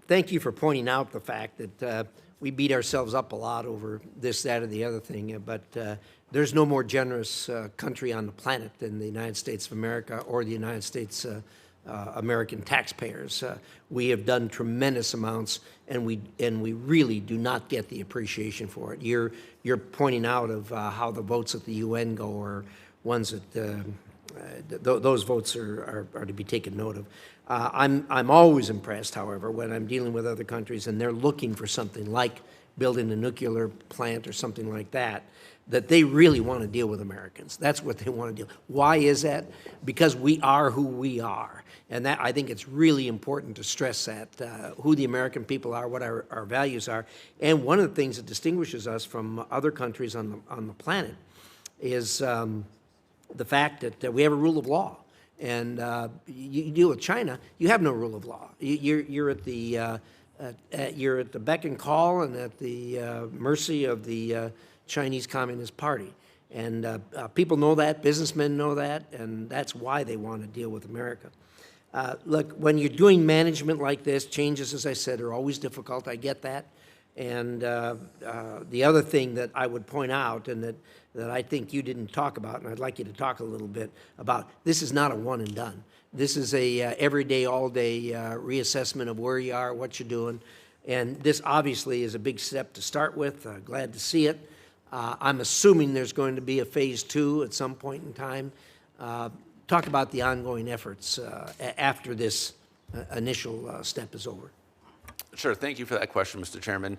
thank you for pointing out the fact that we beat ourselves up a lot over this, that, or the other thing, but there's no more generous country on the planet than the United States of America or the United States American taxpayers. We have done tremendous amounts, and we really do not get the appreciation for it. You're pointing out of how the votes at the UN go are ones that those votes are to be taken note of. I'm always impressed, however, when I'm dealing with other countries and they're looking for something like building a nuclear plant or something like that, that they really want to deal with Americans. That's what they want to do. Why is that? Because we are who we are. And that, I think it's really important to stress that, who the American people are, what our values are. And one of the things that distinguishes us from other countries on the planet is the fact that we have a rule of law. And you deal with China, you have no rule of law. You're at the beck and call and at the mercy of the Chinese Communist Party. And people know that, businessmen know that, and that's why they want to deal with America. Look, when you're doing management like this, changes, as I said, are always difficult. I get that. And the other thing that I would point out, and that I think you didn't talk about, and I'd like you to talk a little bit about, this is not a one and done. This is a everyday, all-day reassessment of where you are, what you're doing. And this obviously is a big step to start with. Glad to see it. I'm assuming there's going to be a phase 2 at some point in time. Talk about the ongoing efforts after this initial step is over. Sure. Thank you for that question, Mr. Chairman.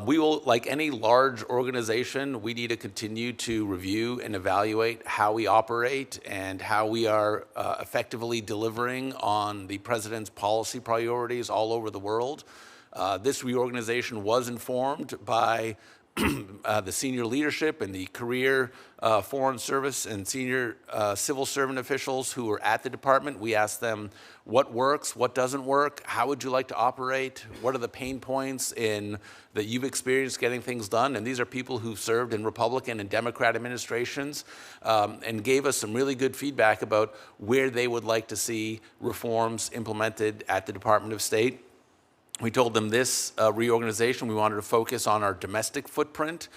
We will, like any large organization, we need to continue to review and evaluate how we operate and how we are effectively delivering on the President's policy priorities all over the world. This reorganization was informed by the senior leadership and the career foreign service and senior civil servant officials who were at the department. We asked them what works, what doesn't work, how would you like to operate, what are the pain points that you've experienced getting things done. And these are people who've served in Republican and Democrat administrations and gave us some really good feedback about where they would like to see reforms implemented at the Department of State. We told them this reorganization, we wanted to focus on our domestic footprint,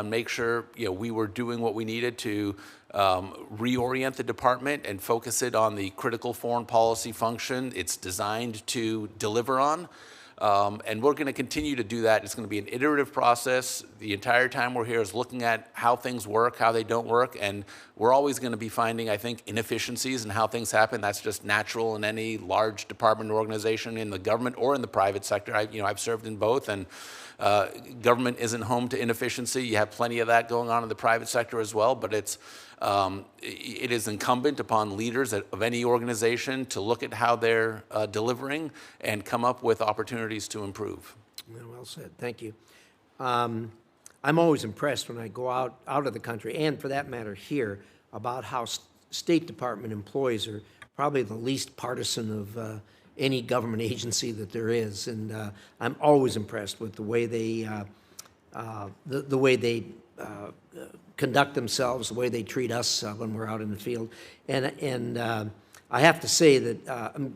make sure we were doing what we needed to reorient the department and focus it on the critical foreign policy function it's designed to deliver on. And we're going to continue to do that. It's going to be an iterative process. The entire time we're here is looking at how things work, how they don't work, and we're always going to be finding, I think, inefficiencies in how things happen. That's just natural in any large department or organization in the government or in the private sector. I've served in both, and government isn't home to inefficiency. You have plenty of that going on in the private sector as well, but it is incumbent upon leaders of any organization to look at how they're delivering and come up with opportunities to improve. Well said. Thank you. I'm always impressed when I go out of the country, and for that matter here, about how State Department employees are probably the least partisan of any government agency that there is, and I'm always impressed with the way they conduct themselves, the way they treat us when we're out in the field. And I have to say that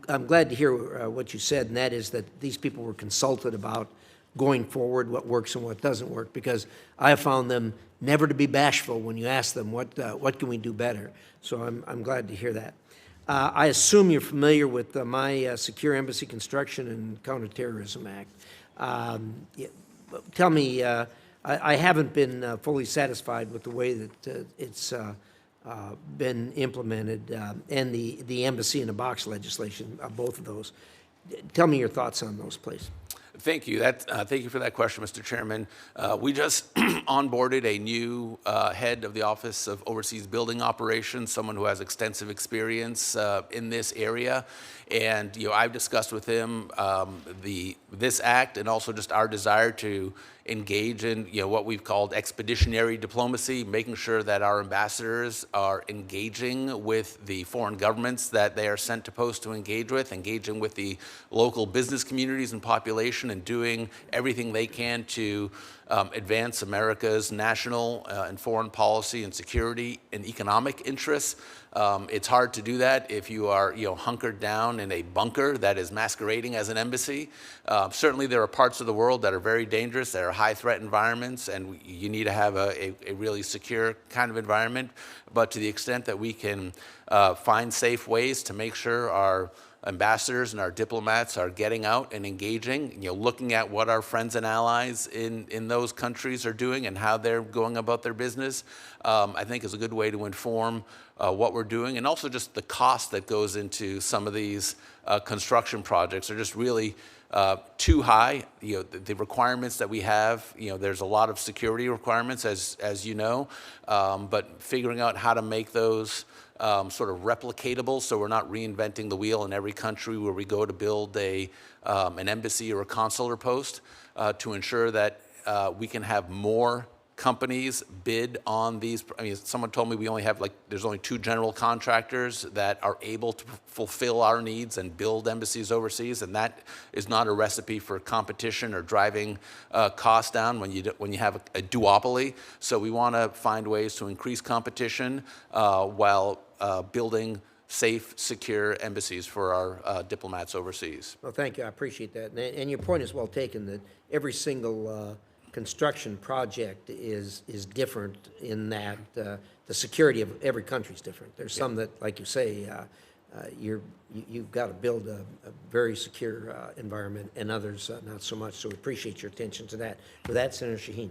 I'm glad to hear what you said, and that is that these people were consulted about going forward, what works and what doesn't work, because I have found them never to be bashful when you ask them what can we do better. So I'm glad to hear that. I assume you're familiar with my Secure Embassy Construction and Counterterrorism Act. Tell me, I haven't been fully satisfied with the way that it's been implemented, and the Embassy in a Box legislation, both of those. Tell me your thoughts on those, please. Thank you. Thank you for that question, Mr. Chairman. We just onboarded a new head of the Office of Overseas Building Operations, someone who has extensive experience in this area. And I've discussed with him this act and also just our desire to engage in what we've called expeditionary diplomacy, making sure that our ambassadors are engaging with the foreign governments that they are sent to post to engage with, engaging with the local business communities and population, and doing everything they can to advance America's national and foreign policy and security and economic interests. It's hard to do that if you are, hunkered down in a bunker that is masquerading as an embassy. Certainly, there are parts of the world that are very dangerous, that are high-threat environments, and you need to have a really secure kind of environment. But to the extent that we can find safe ways to make sure our ambassadors and our diplomats are getting out and engaging, looking at what our friends and allies in those countries are doing and how they're going about their business, I think is a good way to inform what we're doing. And also just the cost that goes into some of these construction projects are just really too high. The requirements that we have, there's a lot of security requirements, as you know, but figuring out how to make those sort of replicatable, so we're not reinventing the wheel in every country where we go to build an embassy or a consular post, to ensure that we can have more companies bid on these. I mean, someone told me there's only 2 general contractors that are able to fulfill our needs and build embassies overseas, and that is not a recipe for competition or driving costs down when you have a duopoly. So we want to find ways to increase competition while building safe, secure embassies for our diplomats overseas. Well, thank you. I appreciate that. And your point is well taken, that every single construction project is different in that the security of every country is different. There's some that, like you say, you've got to build a very secure environment, and others not so much. So we appreciate your attention to that. With that, Senator Shaheen.